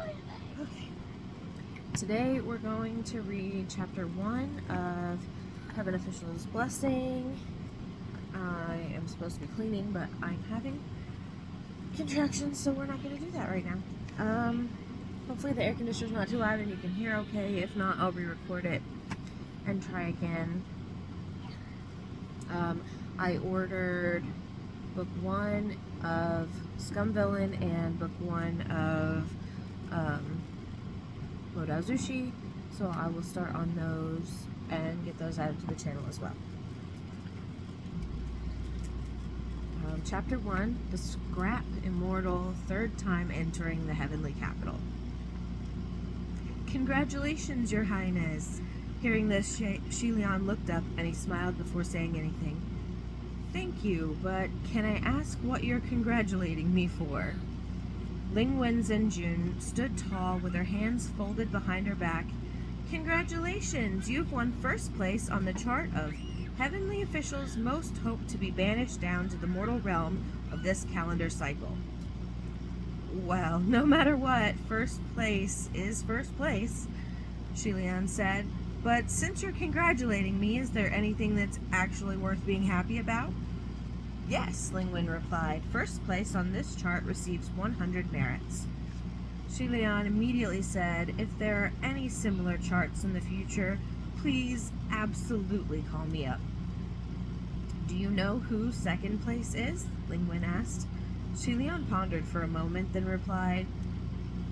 Okay. Today we're going to read chapter 1 of Heaven Official's Blessing. I am supposed to be cleaning, but I'm having contractions, so we're not going to do that right now. Hopefully the air conditioner's not too loud and you can hear okay. If not, I'll re-record it and try again. I ordered book 1 of Scum Villain and book 1 of Modazushi, so I will start on those and get those added to the channel as well. Chapter 1, The Scrap Immortal, third time entering the Heavenly Capital. Congratulations, Your Highness! Hearing this, Shilian looked up and he smiled before saying anything. Thank you, but can I ask what you're congratulating me for? Lingwen Zhenjun stood tall with her hands folded behind her back. Congratulations! You've won first place on the chart of Heavenly Officials most hoped to be banished down to the mortal realm of this calendar cycle. Well, no matter what, first place is first place, Shilian said. But since you're congratulating me, is there anything that's actually worth being happy about? Yes, Lingwen replied. First place on this chart receives 100 merits. Shilian immediately said, if there are any similar charts in the future, please absolutely call me up. Do you know who second place is? Lingwen asked. Shilian pondered for a moment, then replied,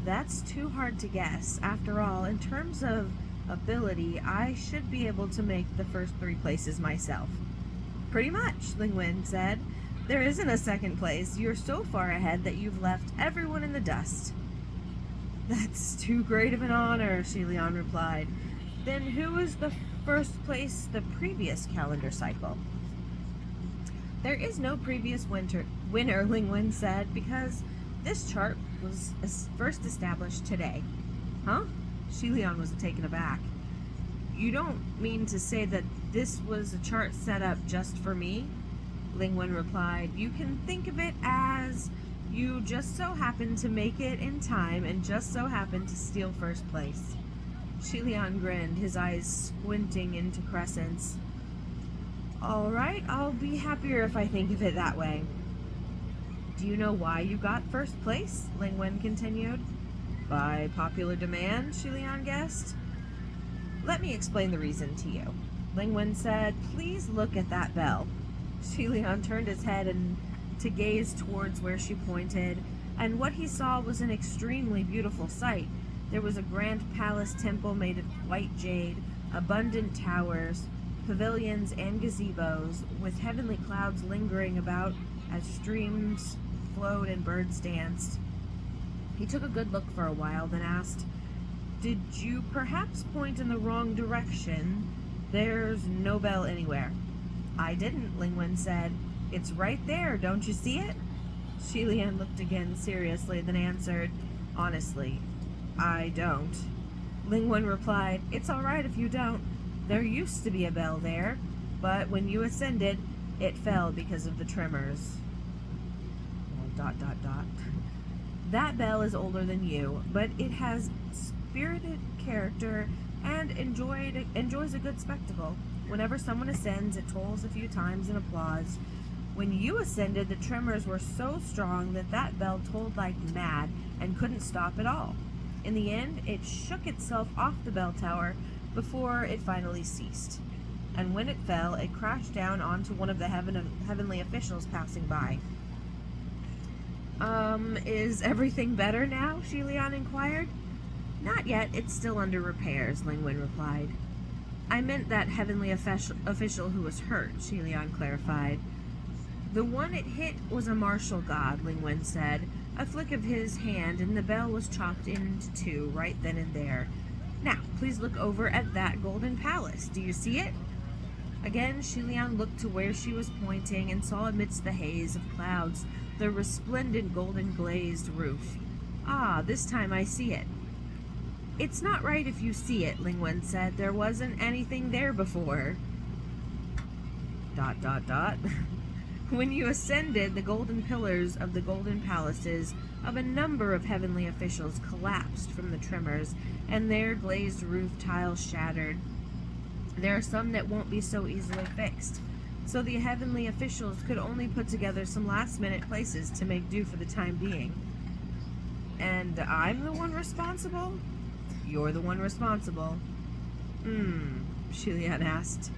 that's too hard to guess. After all, in terms of ability, I should be able to make the first 3 places myself. Pretty much, Lingwen said. There isn't a second place. You're so far ahead that you've left everyone in the dust. That's too great of an honor, Shilian replied. Then who was the first place the previous calendar cycle? There is no previous winner, Lingwen said, because this chart was first established today. Huh? Shilian was taken aback. You don't mean to say that this was a chart set up just for me? Lingwen replied. You can think of it as you just so happened to make it in time and just so happened to steal first place. Shilian grinned, his eyes squinting into crescents. All right, I'll be happier if I think of it that way. Do you know why you got first place? Lingwen continued. By popular demand, Shilian guessed. Let me explain the reason to you. Lingwen said, please look at that bell. Shilian turned his head to gaze towards where she pointed, and what he saw was an extremely beautiful sight. There was a grand palace temple made of white jade, abundant towers, pavilions, and gazebos, with heavenly clouds lingering about as streams flowed and birds danced. He took a good look for a while, then asked, did you perhaps point in the wrong direction? There's no bell anywhere. I didn't, Lingwen said. It's right there, don't you see it? Shilian looked again seriously, then answered, honestly, I don't. Lingwen replied, it's all right if you don't. There used to be a bell there, but when you ascended, it fell because of the tremors. Well, ... That bell is older than you, but it has spirited character and enjoys a good spectacle. Whenever someone ascends, it tolls a few times in applause. When you ascended, the tremors were so strong that bell tolled like mad and couldn't stop at all. In the end, it shook itself off the bell tower before it finally ceased. And when it fell, it crashed down onto one of the heavenly officials passing by. Is everything better now? Shilian inquired. Not yet, it's still under repairs, Lingwen replied. I meant that heavenly official who was hurt, Shilian clarified. The one it hit was a martial god, Lingwen said. A flick of his hand and the bell was chopped into 2 right then and there. Now, please look over at that golden palace. Do you see it? Again, Shilian looked to where she was pointing and saw amidst the haze of clouds the resplendent golden glazed roof. Ah, this time I see it. It's not right if you see it, Lingwen said. There wasn't anything there before. ... When you ascended, the golden pillars of the golden palaces of a number of heavenly officials collapsed from the tremors, and their glazed roof tiles shattered. There are some that won't be so easily fixed, so the heavenly officials could only put together some last-minute places to make do for the time being. And I'm the one responsible? You're the one responsible. Shilian asked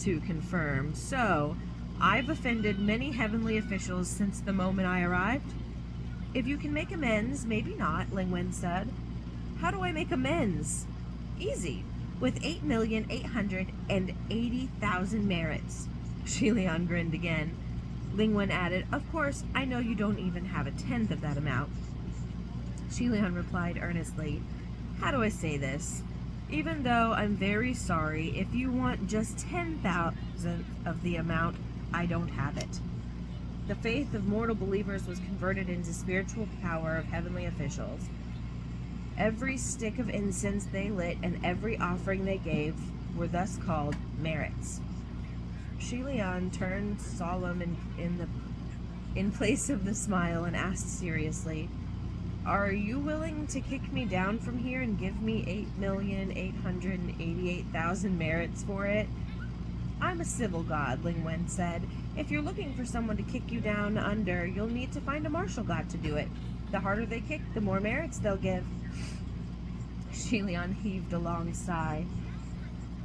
to confirm. So, I've offended many heavenly officials since the moment I arrived? If you can make amends, maybe not, Lingwen said. How do I make amends? Easy. With 8,880,000 merits. Shilian grinned again. Lingwen added, Of course, I know you don't even have a tenth of that amount. Shilian replied earnestly, How do I say this? Even though I'm very sorry, if you want just 10,000 of the amount, I don't have it. The faith of mortal believers was converted into spiritual power of heavenly officials. Every stick of incense they lit and every offering they gave were thus called merits. Shilian turned solemn in place of the smile and asked seriously, Are you willing to kick me down from here and give me 8,888,000 merits for it? I'm a civil god, Lingwen said. If you're looking for someone to kick you down under, you'll need to find a martial god to do it. The harder they kick, the more merits they'll give. Shilian heaved a long sigh.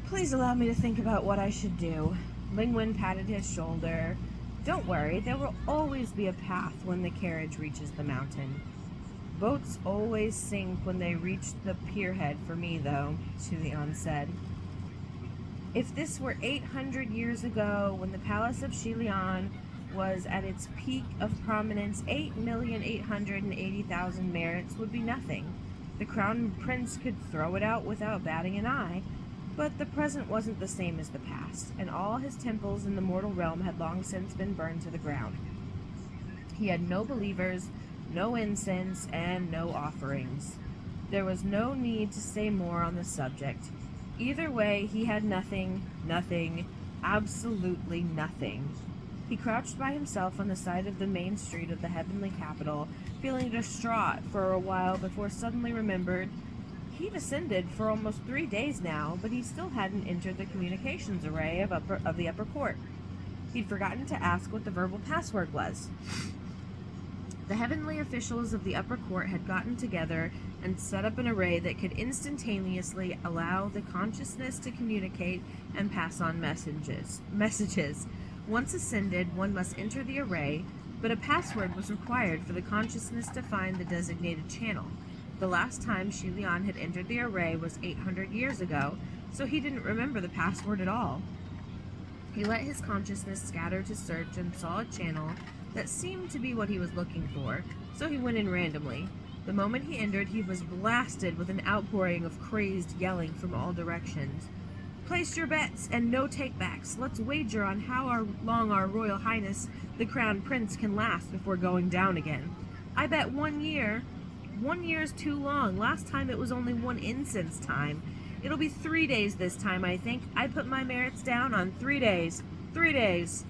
Please allow me to think about what I should do. Lingwen patted his shoulder. Don't worry, there will always be a path when the carriage reaches the mountain. Boats always sink when they reach the pierhead for me, though, Shilian said. If this were 800 years ago, when the palace of Shilian was at its peak of prominence, 8,880,000 merits would be nothing. The crown prince could throw it out without batting an eye, but the present wasn't the same as the past, and all his temples in the mortal realm had long since been burned to the ground. He had no believers, no incense, and no offerings. There was no need to say more on the subject. Either way, he had nothing, absolutely nothing. He crouched by himself on the side of the main street of the heavenly capital, feeling distraught for a while before suddenly remembered he'd ascended for almost 3 days now, but he still hadn't entered the communications array of the upper court. He'd forgotten to ask what the verbal password was. The heavenly officials of the upper court had gotten together and set up an array that could instantaneously allow the consciousness to communicate and pass on messages. Once ascended, one must enter the array, but a password was required for the consciousness to find the designated channel. The last time Shilian had entered the array was 800 years ago, so he didn't remember the password at all. He let his consciousness scatter to search and saw a channel that seemed to be what he was looking for, so he went in randomly. The moment he entered, he was blasted with an outpouring of crazed yelling from all directions. Place your bets and no takebacks. Let's wager on how long our Royal Highness, the Crown Prince, can last before going down again. I bet 1 year. 1 year's too long. Last time it was only 1 incense time. It'll be 3 days this time, I think. I put my merits down on 3 days. 3 days.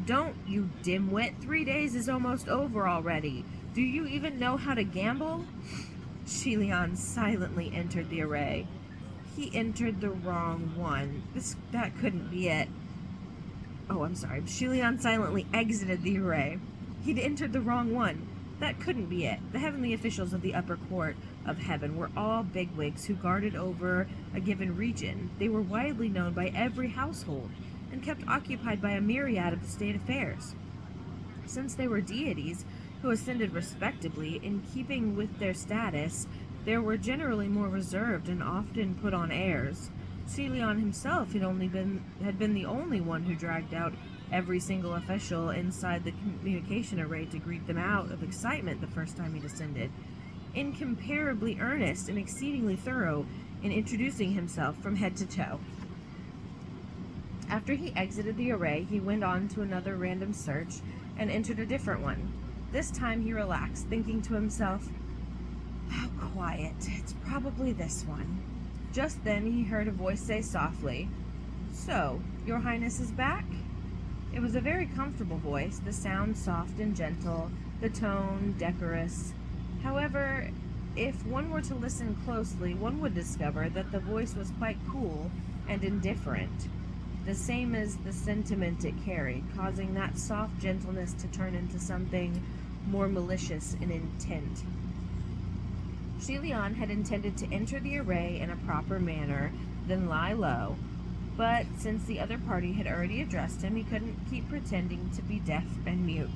Don't, you dimwit. 3 days is almost over already. Do you even know how to gamble? Shilian silently entered the array. He entered the wrong one. That couldn't be it. Oh, I'm sorry. Shilian silently exited the array. He'd entered the wrong one. That couldn't be it. The heavenly officials of the upper court of heaven were all bigwigs who guarded over a given region. They were widely known by every household and kept occupied by a myriad of the state affairs. Since they were deities who ascended respectably in keeping with their status, they were generally more reserved and often put on airs. Shilian himself had been the only one who dragged out every single official inside the communication array to greet them out of excitement the first time he descended, incomparably earnest and exceedingly thorough in introducing himself from head to toe. After he exited the array, he went on to another random search and entered a different one. This time he relaxed, thinking to himself, how quiet. It's probably this one. Just then he heard a voice say softly, So, your Highness is back? It was a very comfortable voice, the sound soft and gentle, the tone decorous. However, if one were to listen closely, one would discover that the voice was quite cool and indifferent, the same as the sentiment it carried, causing that soft gentleness to turn into something more malicious in intent. Shelion had intended to enter the array in a proper manner, then lie low, but since the other party had already addressed him, he couldn't keep pretending to be deaf and mute.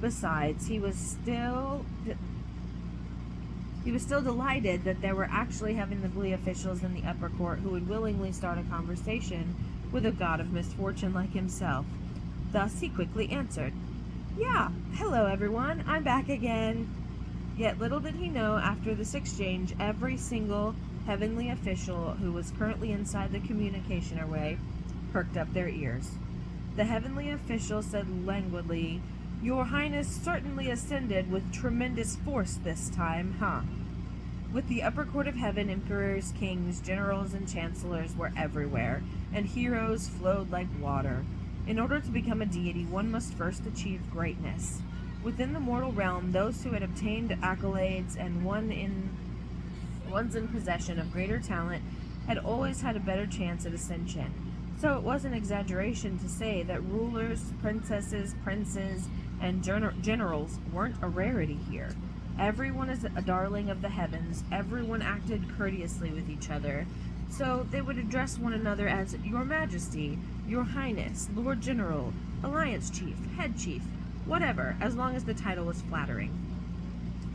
Besides, he was still delighted that there were actually heavenly officials in the upper court who would willingly start a conversation with a god of misfortune like himself. Thus he quickly answered, "Yeah, hello everyone, I'm back again." Yet little did he know, after this exchange, every single heavenly official who was currently inside the communication array perked up their ears. The heavenly official said languidly, "Your Highness certainly ascended with tremendous force this time, huh?" With the upper court of heaven, emperors, kings, generals, and chancellors were everywhere, and heroes flowed like water. In order to become a deity, one must first achieve greatness. Within the mortal realm, those who had obtained accolades and ones in possession of greater talent had always had a better chance at ascension. So it was an exaggeration to say that rulers, princesses, princes, and generals weren't a rarity here. Everyone is a darling of the heavens. Everyone acted courteously with each other. So they would address one another as Your Majesty, Your Highness, Lord General, Alliance Chief, Head Chief, whatever, as long as the title was flattering.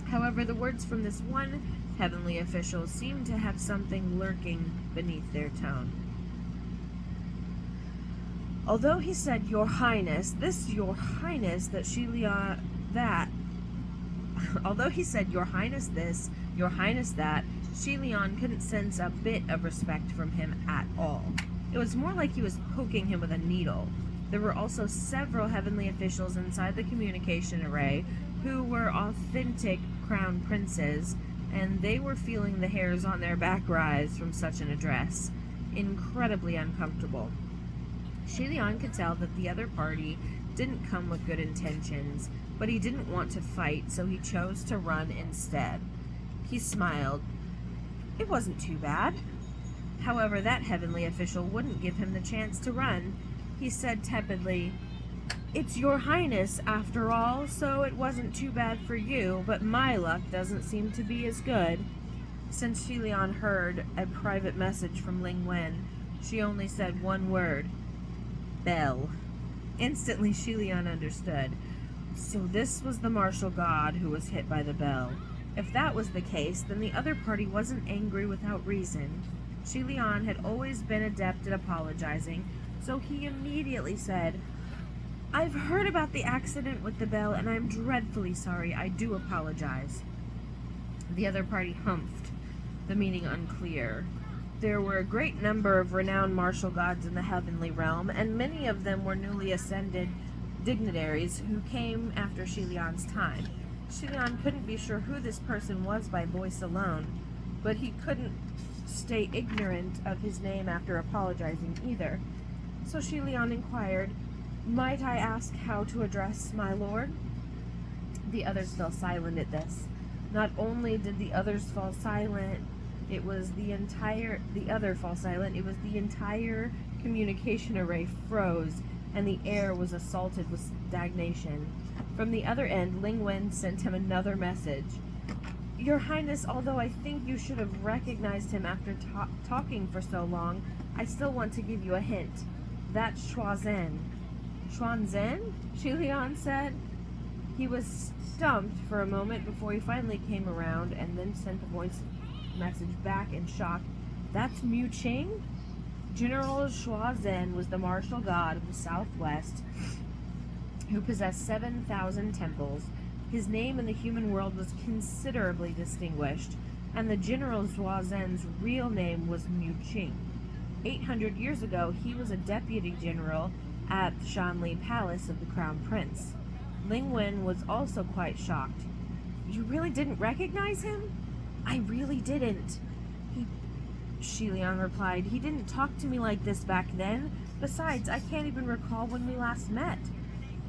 However, the words from this one heavenly official seemed to have something lurking beneath their tone. Although he said Your Highness, Your Highness this, Your Highness that, Shelion couldn't sense a bit of respect from him at all. It was more like he was poking him with a needle. There were also several heavenly officials inside the communication array who were authentic crown princes, and they were feeling the hairs on their back rise from such an address. Incredibly uncomfortable. Shelion could tell that the other party didn't come with good intentions, but he didn't want to fight, so he chose to run instead. He smiled. It wasn't too bad. However, that heavenly official wouldn't give him the chance to run. He said tepidly, "It's Your Highness, after all, so it wasn't too bad for you, but my luck doesn't seem to be as good." Since Shelion heard a private message from Ling Wen, she only said one word, "Bell." Instantly, Shelion understood. So this was the martial god who was hit by the bell. If that was the case, then the other party wasn't angry without reason. Shelion had always been adept at apologizing, so he immediately said, "I've heard about the accident with the bell, and I'm dreadfully sorry. I do apologize." The other party humphed, the meaning unclear. There were a great number of renowned martial gods in the heavenly realm, and many of them were newly ascended dignitaries who came after Shelion's time. Shelion couldn't be sure who this person was by voice alone, but he couldn't stay ignorant of his name after apologizing either. So Shelion inquired, "Might I ask how to address my lord?" The others fell silent at this. Not only did the others fall silent, it was the entire communication array froze, and the air was assaulted with stagnation. From the other end, Ling Wen sent him another message. "Your Highness, although I think you should have recognized him after talking for so long, I still want to give you a hint. That's Schwazen." "Schwanzen?" Shelion said. He was stumped for a moment before he finally came around and then sent the voice message back in shock. "That's Mu Qing?" General Schwazen was the martial god of the Southwest who possessed 7,000 temples. His name in the human world was considerably distinguished, and the General Schwazen's real name was Mu Qing. 800 years ago, he was a deputy general at the Shanli Palace of the Crown Prince. Ling Wen was also quite shocked. "You really didn't recognize him?" "I really didn't," Shelion replied. "He didn't talk to me like this back then. Besides, I can't even recall when we last met."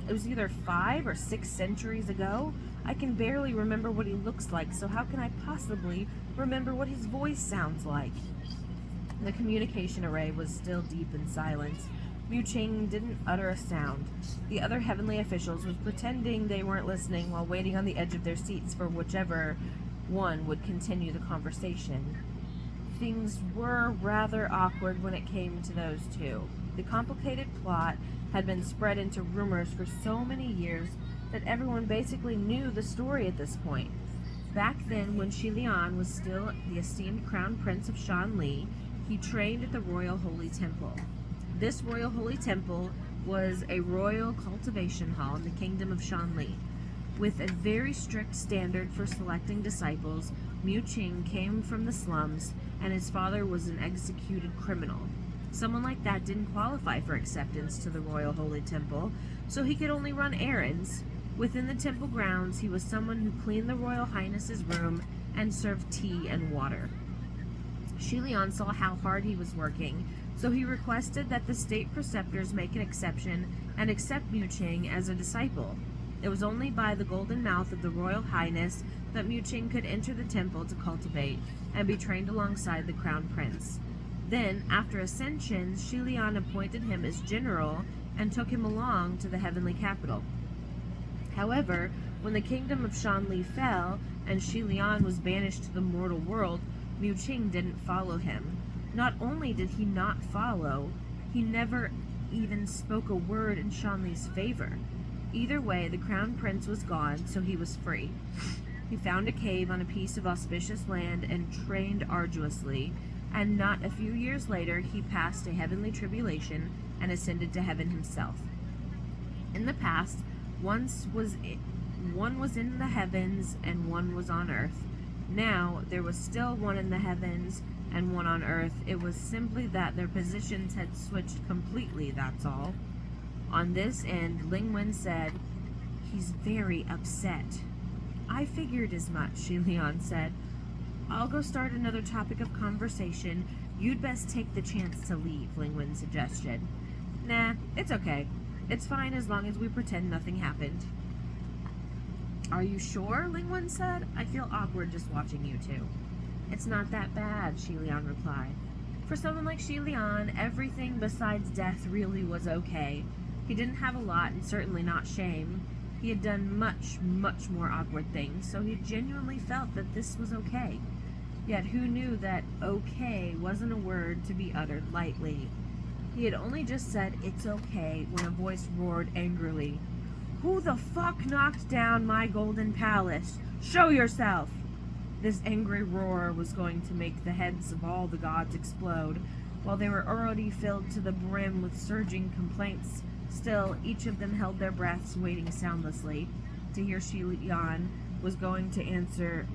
It was either 5 or 6 centuries ago. I can barely remember what he looks like, so how can I possibly remember what his voice sounds like? The communication array was still deep in silence. Mu Ching didn't utter a sound. The other heavenly officials was pretending they weren't listening while waiting on the edge of their seats for whichever one would continue the conversation. Things were rather awkward when it came to those two. The complicated plot had been spread into rumors for so many years that everyone basically knew the story at this point. Back then, when Shi Lian was still the esteemed crown prince of Shanli, he trained at the Royal Holy Temple. This Royal Holy Temple was a royal cultivation hall in the kingdom of Shanli. With a very strict standard for selecting disciples, Mu Ching came from the slums, and his father was an executed criminal. Someone like that didn't qualify for acceptance to the Royal Holy Temple, so he could only run errands. Within the temple grounds, he was someone who cleaned the Royal Highness's room and served tea and water. Shi Lian saw how hard he was working, so he requested that the state preceptors make an exception and accept Mu Ching as a disciple. It was only by the golden mouth of the Royal Highness that Mu Ching could enter the temple to cultivate and be trained alongside the crown prince. Then, after ascension, Shi Lian appointed him as general and took him along to the heavenly capital. However, when the kingdom of Shanli fell and Shi Lian was banished to the mortal world, Mu Ching didn't follow him. Not only did he not follow, he never even spoke a word in Shanli's favor. Either way, the crown prince was gone, so he was free. He found a cave on a piece of auspicious land and trained arduously, and not a few years later he passed a heavenly tribulation and ascended to heaven himself. In the past, one was in the heavens and one was on earth. Now there was still one in the heavens and one on earth. It was simply that their positions had switched completely, that's all. On this end, Ling Wen said, "He's very upset." "I figured as much," Shi Lian said. "I'll go start another topic of conversation. You'd best take the chance to leave," Ling Wen suggested. "Nah, it's okay. It's fine as long as we pretend nothing happened." "Are you sure?" Ling Wen said. "I feel awkward just watching you two." "It's not that bad," Shi Lian replied. For someone like Shi Lian, everything besides death really was okay. He didn't have a lot, and certainly not shame. He had done much, much more awkward things, so he genuinely felt that this was okay. Yet who knew that okay wasn't a word to be uttered lightly? He had only just said, "It's okay," when a voice roared angrily, "Who the fuck knocked down my golden palace? Show yourself!" This angry roar was going to make the heads of all the gods explode, while they were already filled to the brim with surging complaints. Still, each of them held their breaths, waiting soundlessly to hear how Shi Lian was going to answer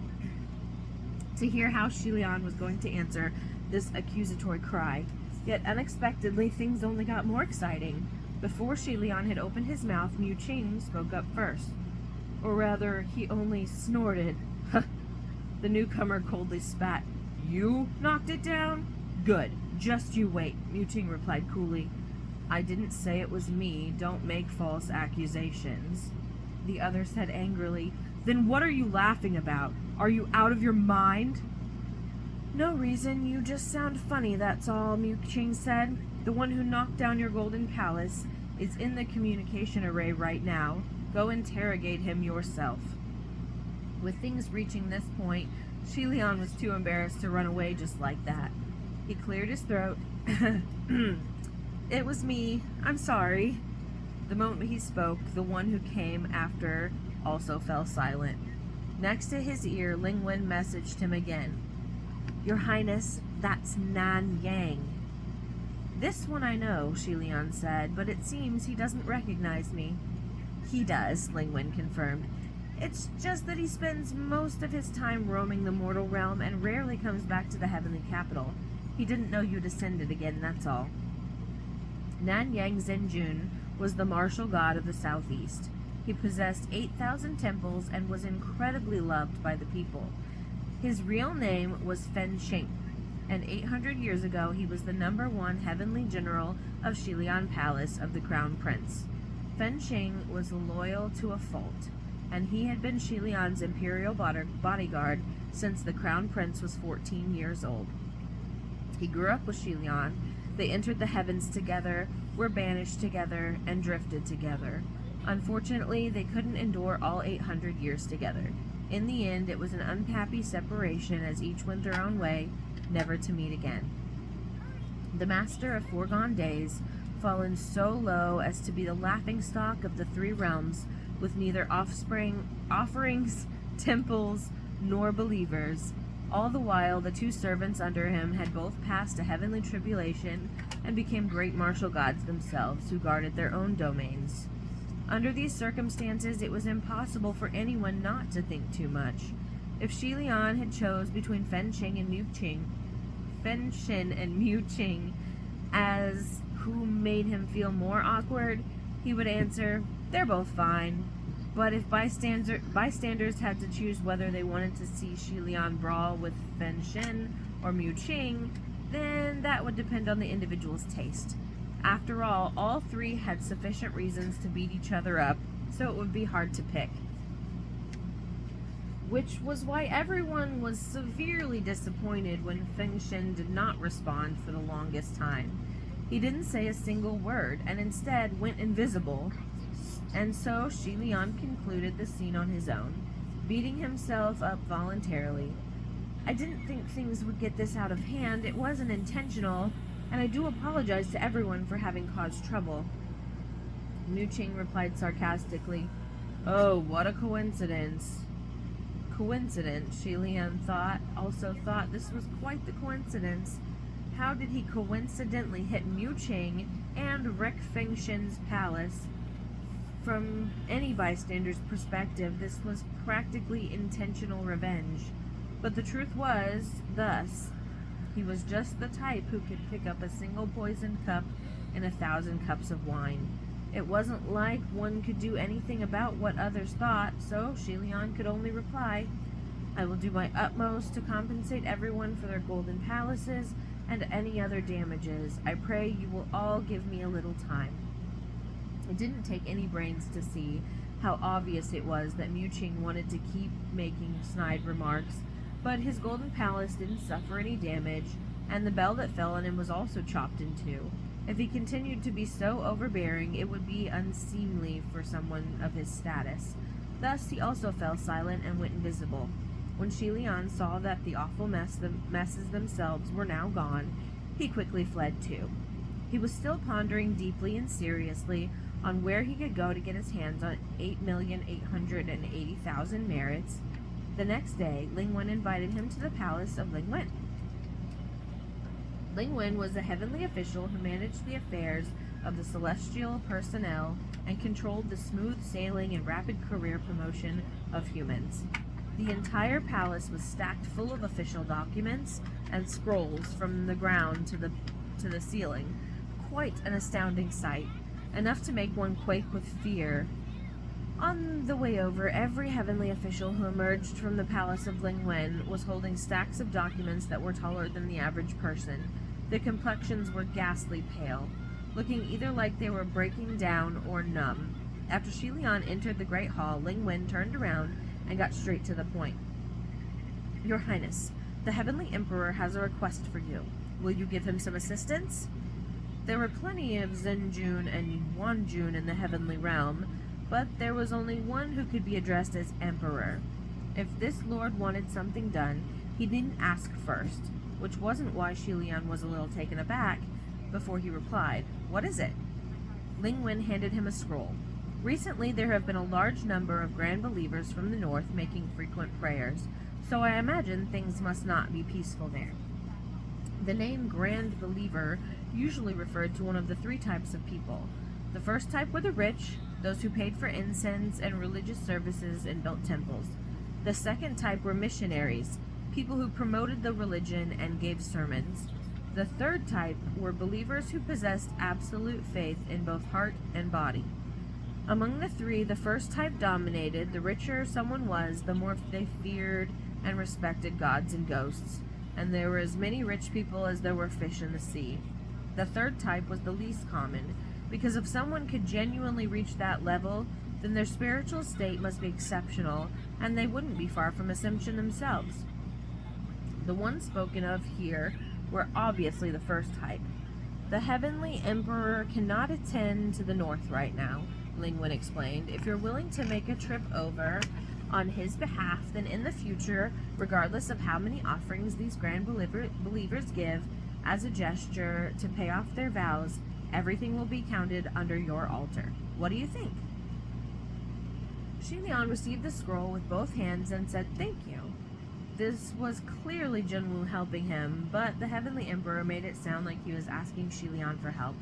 this accusatory cry. Yet unexpectedly, things only got more exciting. Before Shi Lian had opened his mouth, Mu Ching spoke up first. Or rather, he only snorted. The newcomer coldly spat. "You knocked it down? Good. Just you wait," Mu Ching replied coolly. "I didn't say it was me. Don't make false accusations." The other said angrily, "Then what are you laughing about? Are you out of your mind?" "No reason. You just sound funny, that's all," Mu Ching said. "The one who knocked down your golden palace is in the communication array right now. Go interrogate him yourself." With things reaching this point, Shi Lian was too embarrassed to run away just like that. He cleared his throat. "It was me. I'm sorry." The moment he spoke, the one who came after also fell silent. Next to his ear, Ling Wen messaged him again. "Your Highness, that's Nan Yang." "This one I know," Shi Lian said, "but it seems he doesn't recognize me." "He does," Ling Wen confirmed. "It's just that he spends most of his time roaming the mortal realm and rarely comes back to the heavenly capital. He didn't know you descended again, that's all." Nan Yang Zhenjun was the martial god of the southeast. He possessed 8,000 temples and was incredibly loved by the people. His real name was Fen Sheng, and 800 years ago he was the #1 heavenly general of Shilian Palace of the Crown Prince. Fenching was loyal to a fault, and he had been Shi Lian's imperial bodyguard since the crown prince was 14 years old. He grew up with Shi Lian. They entered the heavens together, were banished together, and drifted together. Unfortunately, they couldn't endure all 800 years together. In the end, it was an unhappy separation as each went their own way, never to meet again. The master of foregone days, fallen so low as to be the laughingstock of the three realms, with neither offerings, temples, nor believers. All the while, the two servants under him had both passed a heavenly tribulation and became great martial gods themselves, who guarded their own domains. Under these circumstances, it was impossible for anyone not to think too much. If Shi Lian had chose between Fenshin and Mu Qing as who made him feel more awkward, he would answer, "They're both fine." But if bystanders had to choose whether they wanted to see Shi Lian brawl with Fenshin or Mu Qing, then that would depend on the individual's taste. After all three had sufficient reasons to beat each other up, so it would be hard to pick. Which was why everyone was severely disappointed when Fenshin did not respond for the longest time. He didn't say a single word, and instead went invisible, and so Shi Lian concluded the scene on his own, beating himself up voluntarily. "I didn't think things would get this out of hand. It wasn't intentional, and I do apologize to everyone for having caused trouble." Mu Qing replied sarcastically, "Oh, what a coincidence." Coincidence, Shi Lian also thought this was quite the coincidence. How did he coincidentally hit Mu Qing and wreck Fengshin's palace? From any bystander's perspective, this was practically intentional revenge. But the truth was, thus, he was just the type who could pick up a single poisoned cup in 1,000 cups of wine. It wasn't like one could do anything about what others thought, so Shi Lian could only reply, "I will do my utmost to compensate everyone for their golden palaces and any other damages. I pray you will all give me a little time." It didn't take any brains to see how obvious it was that Mu Qing wanted to keep making snide remarks, but his golden palace didn't suffer any damage, and the bell that fell on him was also chopped in two. If he continued to be so overbearing, it would be unseemly for someone of his status. Thus, he also fell silent and went invisible. When Shi Lian saw that the awful messes themselves were now gone, he quickly fled too. He was still pondering deeply and seriously on where he could go to get his hands on 8,880,000 merits. The next day, Ling Wen invited him to the palace of Ling Wen. Ling Wen was a heavenly official who managed the affairs of the celestial personnel and controlled the smooth sailing and rapid career promotion of humans. The entire palace was stacked full of official documents and scrolls from the ground to the ceiling. Quite an astounding sight, enough to make one quake with fear. On the way over, every heavenly official who emerged from the palace of Ling Wen was holding stacks of documents that were taller than the average person. Their complexions were ghastly pale, looking either like they were breaking down or numb. After Shi Lian entered the Great Hall, Ling Wen turned around and got straight to the point. "Your Highness, the Heavenly Emperor has a request for you. Will you give him some assistance?" There were plenty of Zhenjun and Wanjun in the heavenly realm, but there was only one who could be addressed as Emperor. If this lord wanted something done, he didn't ask first, which wasn't why Shi Lian was a little taken aback before he replied, "What is it?" Ling Wen handed him a scroll. "Recently there have been a large number of grand believers from the north making frequent prayers, so I imagine things must not be peaceful there." The name Grand Believer usually referred to one of the three types of people. The first type were the rich, those who paid for incense and religious services and built temples. The second type were missionaries, people who promoted the religion and gave sermons. The third type were believers who possessed absolute faith in both heart and body. Among the three, the first type dominated. The richer someone was, the more they feared and respected gods and ghosts, and there were as many rich people as there were fish in the sea. The third type was the least common. because if someone could genuinely reach that level, then their spiritual state must be exceptional, and they wouldn't be far from ascension themselves. The ones spoken of here were obviously the first type. The Heavenly Emperor cannot attend to the north right now, Lingwen explained. If you're willing to make a trip over on his behalf, then in the future, regardless of how many offerings these grand believers give as a gesture to pay off their vows, everything will be counted under your altar. What do you think? Xilian received the scroll with both hands and said thank you. This was clearly Junwu helping him, but the Heavenly Emperor made it sound like he was asking Xilian for help.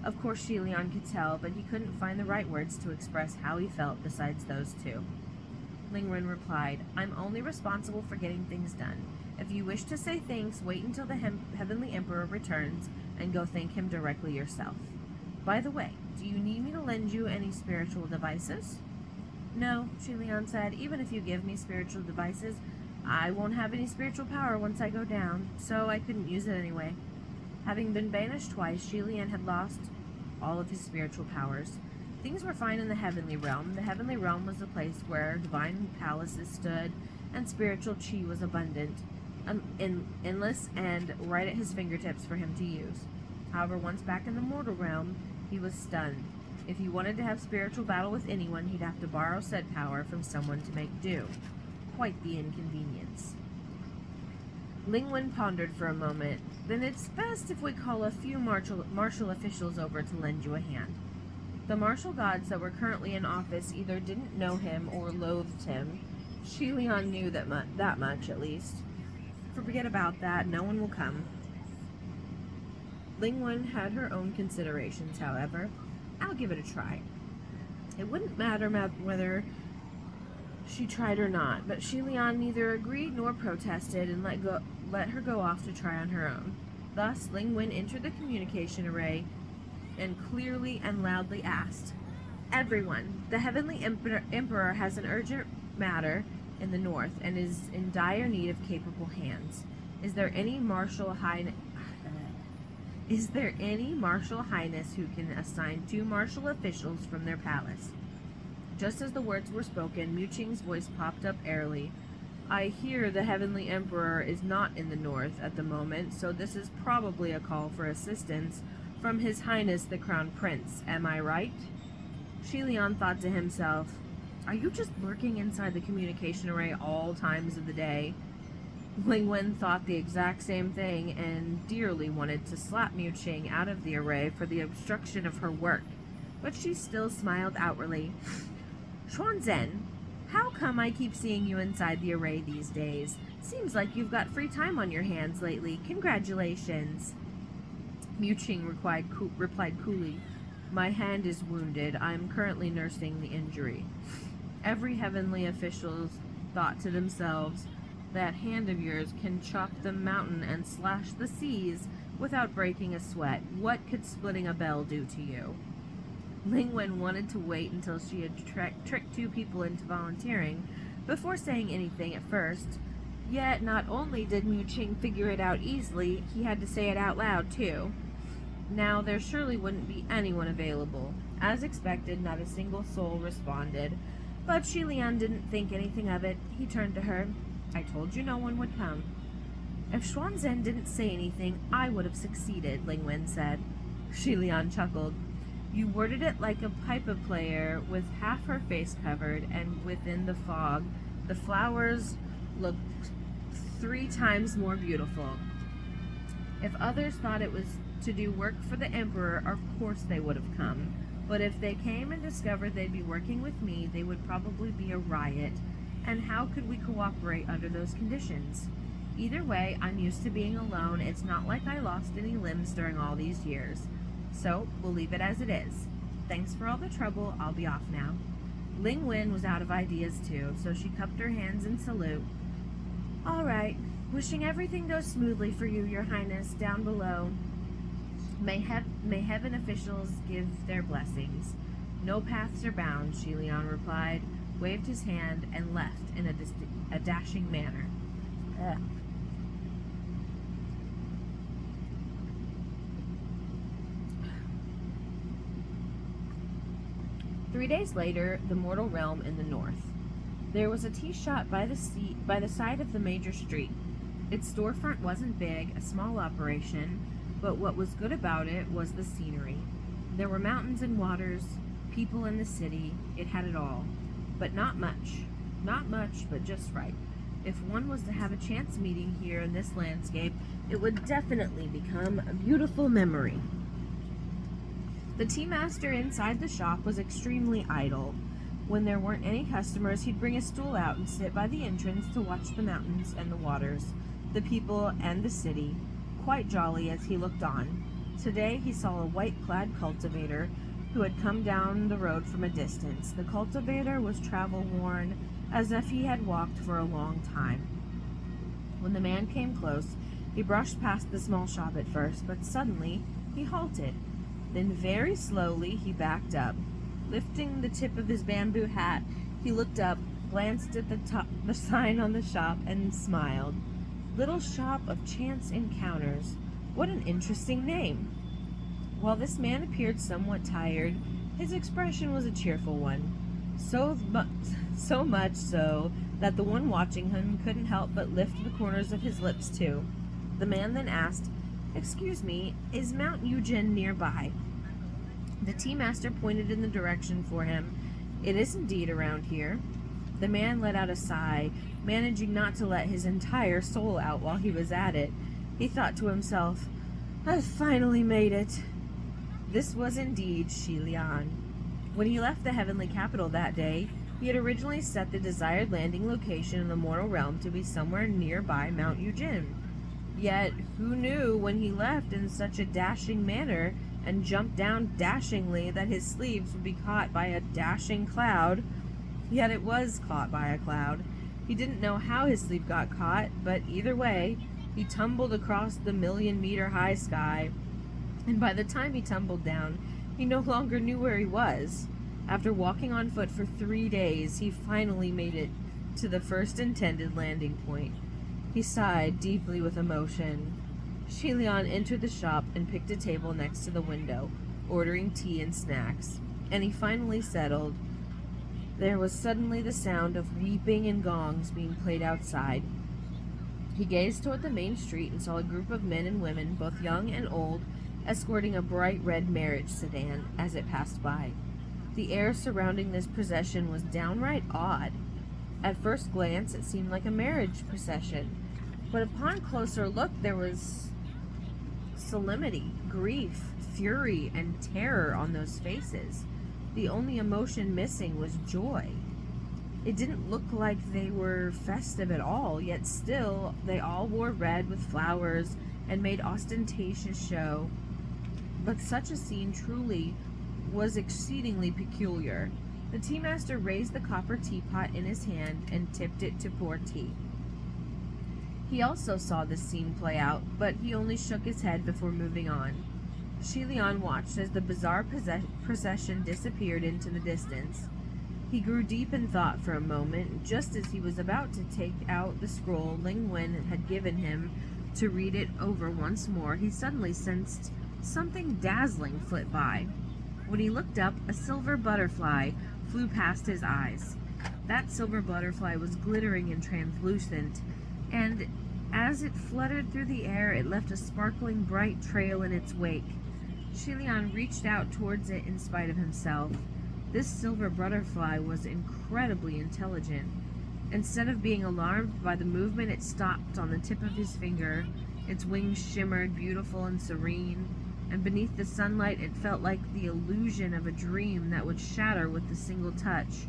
Of course Xilian could tell, but he couldn't find the right words to express how he felt besides those two. Lingren replied, I'm only responsible for getting things done. If you wish to say thanks, wait until the Heavenly Emperor returns and go thank him directly yourself. By the way, do you need me to lend you any spiritual devices? No, Xilian said. Even if you give me spiritual devices, I won't have any spiritual power once I go down, so I couldn't use it anyway. Having been banished twice, Xilian had lost all of his spiritual powers. Things were fine in the Heavenly Realm. The Heavenly Realm was the place where divine palaces stood, and spiritual chi was abundant, endless, and right at his fingertips for him to use. However, once back in the mortal realm, he was stunned. If he wanted to have spiritual battle with anyone, he'd have to borrow said power from someone to make do. Quite the inconvenience. Lingwen pondered for a moment. Then it's best if we call a few martial officials over to lend you a hand. The martial gods that were currently in office either didn't know him or loathed him. Xilian knew that much, at least. Forget about that, no one will come. Lingwen had her own considerations, however. I'll give it a try. It wouldn't matter whether she tried or not, but Xilian neither agreed nor protested and let her go off to try on her own. Thus, Lingwen entered the communication array and clearly and loudly asked, Everyone, the Heavenly Emperor has an urgent matter in the north and is in dire need of capable hands. Is there any martial highness who can assign 2 martial officials from their palace? Just as the words were spoken, Muqing's voice popped up airily. I hear the Heavenly Emperor is not in the north at the moment, so this is probably a call for assistance from His Highness the Crown Prince. Am I right? Xilian thought to himself, are you just lurking inside the communication array all times of the day? Lingwen thought the exact same thing and dearly wanted to slap Muqing out of the array for the obstruction of her work, but she still smiled outwardly. Xuanzhen, how come I keep seeing you inside the array these days? Seems like you've got free time on your hands lately. Congratulations. Muqing replied coolly, My hand is wounded. I am currently nursing the injury. Every heavenly official thought to themselves, that hand of yours can chop the mountain and slash the seas without breaking a sweat. What could splitting a bell do to you? Lingwen wanted to wait until she had tricked 2 people into volunteering before saying anything at first. Yet not only did Muqing figure it out easily, he had to say it out loud too. Now there surely wouldn't be anyone available. As expected, not a single soul responded, but Xilian didn't think anything of it. He turned to her. I told you no one would come. If Xuanzhen didn't say anything, I would have succeeded, Lingwen said. Xilian chuckled. You worded it like a pipe player with half her face covered, and within the fog, the flowers looked 3 times more beautiful. If others thought it was to do work for the Emperor, of course they would have come. But if they came and discovered they'd be working with me, they would probably be a riot. And how could we cooperate under those conditions? Either way, I'm used to being alone. It's not like I lost any limbs during all these years. So, we'll leave it as it is. Thanks for all the trouble. I'll be off now. Lingwen was out of ideas too, so she cupped her hands in salute. All right. Wishing everything goes smoothly for you, Your Highness, down below. May heaven officials give their blessings. No paths are bound, Xilian replied, waved his hand, and left in a dashing manner. 3 days later, the mortal realm in the north. There was a tea shop by the side of the major street. Its storefront wasn't big, a small operation, but what was good about it was the scenery. There were mountains and waters, people in the city. It had it all, but not much. Not much, but just right. If one was to have a chance meeting here in this landscape, it would definitely become a beautiful memory. The tea master inside the shop was extremely idle. When there weren't any customers, he'd bring a stool out and sit by the entrance to watch the mountains and the waters, the people and the city, quite jolly as he looked on. Today he saw a white-clad cultivator who had come down the road from a distance. The cultivator was travel-worn, as if he had walked for a long time. When the man came close, he brushed past the small shop at first, but suddenly he halted. Then very slowly he backed up. Lifting the tip of his bamboo hat, he looked up, glanced at the sign on the shop, and smiled. Little Shop of Chance Encounters. What an interesting name. While this man appeared somewhat tired, his expression was a cheerful one. So much so that the one watching him couldn't help but lift the corners of his lips too. The man then asked, "Excuse me, is Mount Eugen nearby?" The tea master pointed in the direction for him. "It is indeed around here." The man let out a sigh, managing not to let his entire soul out while he was at it. He thought to himself, "I've finally made it." This was indeed Shilian. When he left the heavenly capital that day, he had originally set the desired landing location in the mortal realm to be somewhere nearby Mount Eugen. Yet, who knew when he left in such a dashing manner and jumped down dashingly that his sleeves would be caught by a dashing cloud? Yet it was caught by a cloud. He didn't know how his sleeve got caught, but either way, he tumbled across the 1,000,000-meter-high sky, and by the time he tumbled down, he no longer knew where he was. After walking on foot for 3 days, he finally made it to the first intended landing point. He sighed deeply with emotion. Shilian entered the shop and picked a table next to the window, ordering tea and snacks, and he finally settled. There was suddenly the sound of weeping and gongs being played outside. He gazed toward the main street and saw a group of men and women, both young and old, escorting a bright red marriage sedan as it passed by. The air surrounding this procession was downright odd. At first glance, it seemed like a marriage procession, but upon closer look, there was solemnity, grief, fury, and terror on those faces. The only emotion missing was joy. It didn't look like they were festive at all, yet still they all wore red with flowers and made ostentatious show. But such a scene truly was exceedingly peculiar. The tea master raised the copper teapot in his hand and tipped it to pour tea. He also saw this scene play out, but he only shook his head before moving on. Shilian watched as the bizarre procession disappeared into the distance. He grew deep in thought for a moment. Just as he was about to take out the scroll Ling Wen had given him to read it over once more, he suddenly sensed something dazzling flit by. When he looked up, a silver butterfly flew past his eyes. That silver butterfly was glittering and translucent, and as it fluttered through the air, it left a sparkling bright trail in its wake. Shilian reached out towards it in spite of himself. This silver butterfly was incredibly intelligent. Instead of being alarmed by the movement, it stopped on the tip of his finger. Its wings shimmered beautiful and serene, and beneath the sunlight it felt like the illusion of a dream that would shatter with a single touch.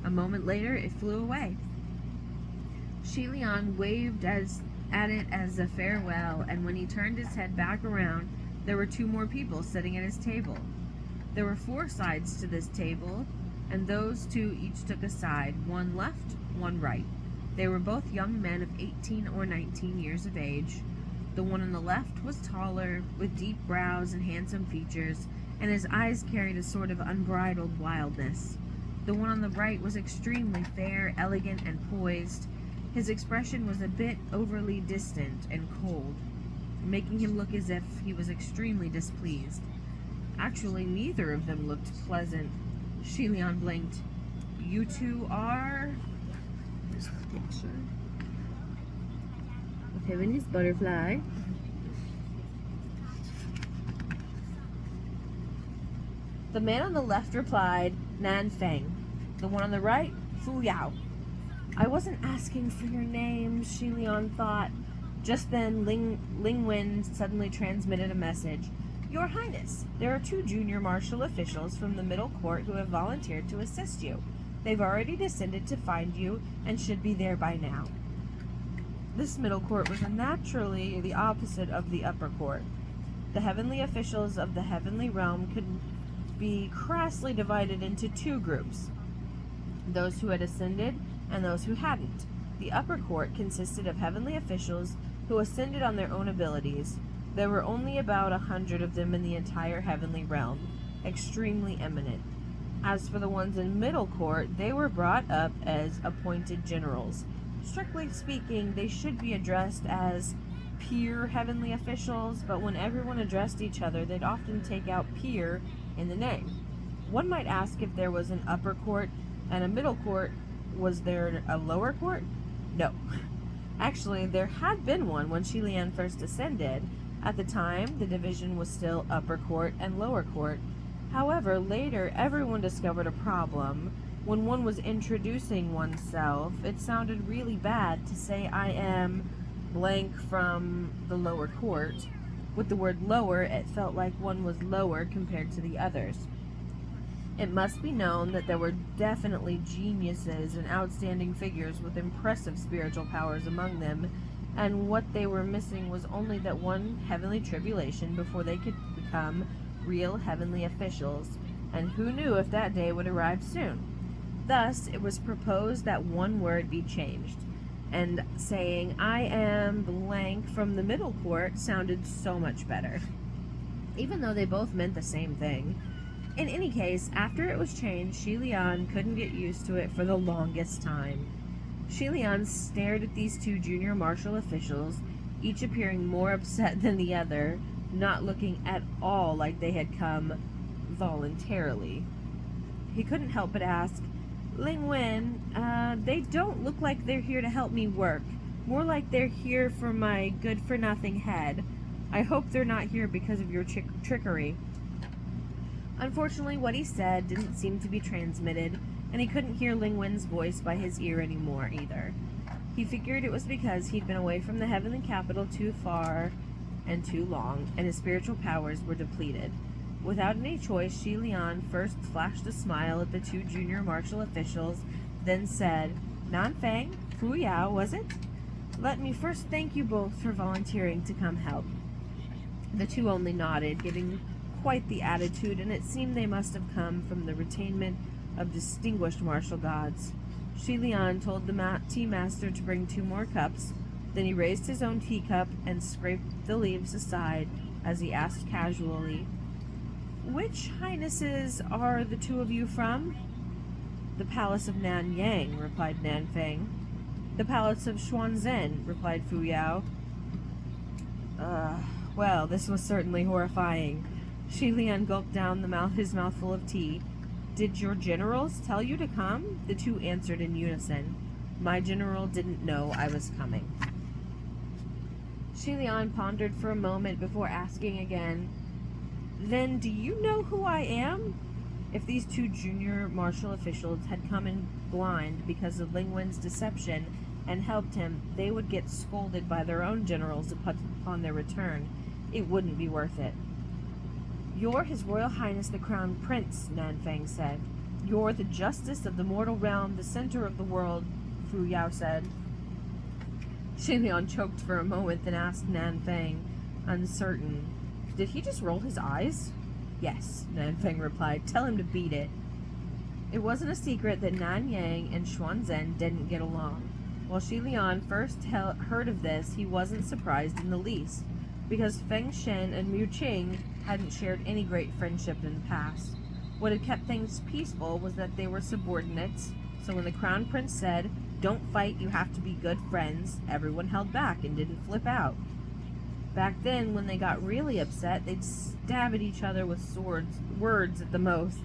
A moment later, it flew away. Shilian waved at it as a farewell, and when he turned his head back around, there were 2 more people sitting at his table. There were 4 sides to this table, and those 2 each took a side, one left, one right. They were both young men of 18 or 19 years of age. The one on the left was taller, with deep brows and handsome features, and his eyes carried a sort of unbridled wildness. The one on the right was extremely fair, elegant, and poised. His expression was a bit overly distant and cold, making him look as if he was extremely displeased. Actually, neither of them looked pleasant. Shelion blinked. You two are... There's a picture. Of him and his butterfly. The man on the left replied, Nan Feng. The one on the right, Fu Yao. I wasn't asking for your name, Shilian thought. Just then, Ling Wen suddenly transmitted a message. Your Highness, there are 2 junior martial officials from the middle court who have volunteered to assist you. They've already descended to find you and should be there by now. This middle court was naturally the opposite of the upper court. The heavenly officials of the heavenly realm could be crassly divided into 2 groups, those who had ascended and those who hadn't. The upper court consisted of heavenly officials who ascended on their own abilities. There were only about 100 of them in the entire heavenly realm, extremely eminent. As for the ones in middle court, they were brought up as appointed generals. Strictly speaking, they should be addressed as peer heavenly officials, but when everyone addressed each other, they'd often take out peer in the name. One might ask if there was an upper court and a middle court. Was there a lower court? No. Actually, there had been one when Shilian first ascended. At the time, the division was still upper court and lower court. However, later, everyone discovered a problem. When one was introducing oneself, it sounded really bad to say I am blank from the lower court. With the word lower, it felt like one was lower compared to the others. It must be known that there were definitely geniuses and outstanding figures with impressive spiritual powers among them, and what they were missing was only that one heavenly tribulation before they could become real heavenly officials, and who knew if that day would arrive soon. Thus, it was proposed that one word be changed, and saying, I am blank from the middle court sounded so much better, even though they both meant the same thing. In any case, after it was changed, Shilian couldn't get used to it for the longest time. Shilian stared at these 2 junior martial officials, each appearing more upset than the other, not looking at all like they had come voluntarily. He couldn't help but ask, Ling Wen, they don't look like they're here to help me work. More like they're here for my good-for-nothing head. I hope they're not here because of your trickery. Unfortunately, what he said didn't seem to be transmitted, and he couldn't hear Ling Wen's voice by his ear anymore either. He figured it was because he'd been away from the heavenly capital too far and too long, and his spiritual powers were depleted. Without any choice, Shilian first flashed a smile at the 2 junior martial officials, then said, Nan Feng, Fu Yao, was it? Let me first thank you both for volunteering to come help. The 2 only nodded, giving quite the attitude, and it seemed they must have come from the retainment of distinguished martial gods. Shilian told the tea master to bring 2 more cups. Then he raised his own teacup and scraped the leaves aside as he asked casually, Which highnesses are the 2 of you from? The palace of Nan Yang, replied Nan Feng. The palace of Xuanzhen, replied Fu Yao. Well, this was certainly horrifying. Shilian gulped down his mouthful of tea. Did your generals tell you to come? The 2 answered in unison. My general didn't know I was coming. Shilian pondered for a moment before asking again, Then do you know who I am? If these 2 junior martial officials had come in blind because of Ling Wen's deception and helped him, they would get scolded by their own generals upon their return. It wouldn't be worth it. You're His Royal Highness the Crown Prince, Nan Feng said. You're the justice of the mortal realm, the center of the world, Fu Yao said. Shilian choked for a moment, then asked Nan Feng, uncertain, Did he just roll his eyes? Yes, Nan Feng replied. Tell him to beat it. It wasn't a secret that Nan Yang and Xuanzhen didn't get along. While Shilian first heard of this, he wasn't surprised in the least, because Feng Shen and Mu Qing hadn't shared any great friendship in the past. What had kept things peaceful was that they were subordinates, so when the Crown Prince said, Don't fight, you have to be good friends, everyone held back and didn't flip out. Back then, when they got really upset, they'd stab at each other with words at the most.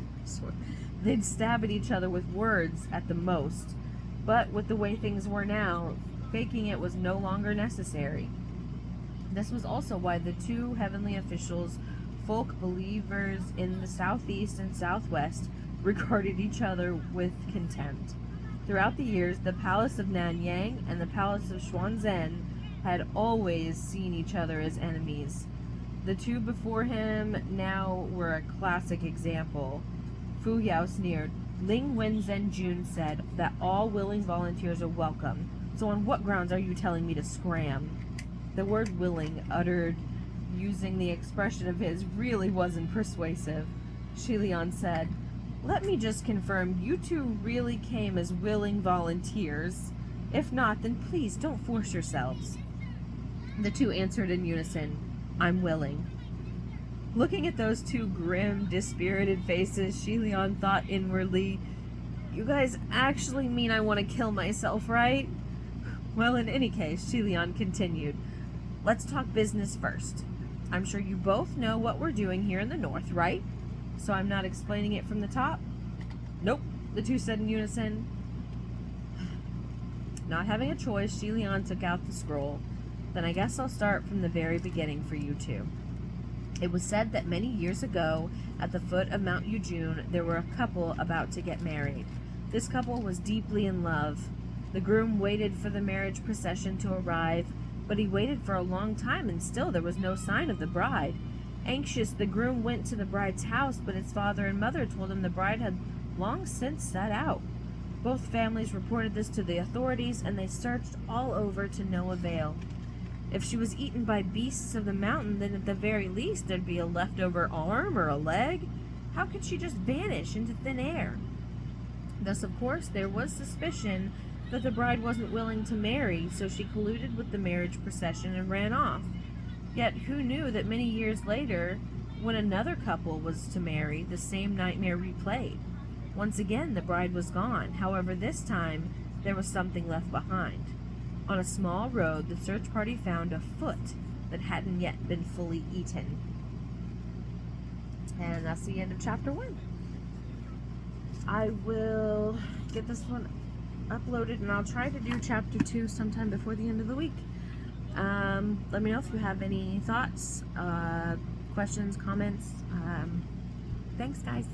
they'd stab at each other with words at the most. But with the way things were now, faking it was no longer necessary. This was also why the two heavenly officials, folk believers in the southeast and southwest, regarded each other with contempt. Throughout the years, the palace of Nanyang and the palace of Xuanzhen had always seen each other as enemies. The two before him now were a classic example. Fu Yao sneered. Ling Wenzhen Jun said that all willing volunteers are welcome. So on what grounds are you telling me to scram? The word willing, uttered using the expression of his, really wasn't persuasive. Shi Lian said, let me just confirm, you two really came as willing volunteers. If not, then please don't force yourselves. The two answered in unison, I'm willing. Looking at those two grim, dispirited faces, Shi Lian thought inwardly, you guys actually mean I want to kill myself, right? Well, in any case, Shi Lian continued, let's talk business first. I'm sure you both know what we're doing here in the north, right? So I'm not explaining it from the top? Nope, the two said in unison. Not having a choice, Shi Lian took out the scroll. Then I guess I'll start from the very beginning for you two. It was said that many years ago, at the foot of Mount Yujun, there were a couple about to get married. This couple was deeply in love. The groom waited for the marriage procession to arrive, but he waited for a long time and still there was no sign of the bride. Anxious, the groom went to the bride's house, but its father and mother told him the bride had long since set out. Both families reported this to the authorities, and they searched all over to no avail. If she was eaten by beasts of the mountain, then at the very least there'd be a leftover arm or a leg. How could she just vanish into thin air? Thus, of course, there was suspicion that the bride wasn't willing to marry, so she colluded with the marriage procession and ran off. Yet who knew that many years later, when another couple was to marry, the same nightmare replayed. Once again, the bride was gone. However, this time, there was something left behind. On a small road, the search party found a foot that hadn't yet been fully eaten. And that's the end of chapter 1. I will get this one uploaded, and I'll try to do chapter 2 sometime before the end of the week. Let me know if you have any thoughts, questions, comments. Thanks, guys.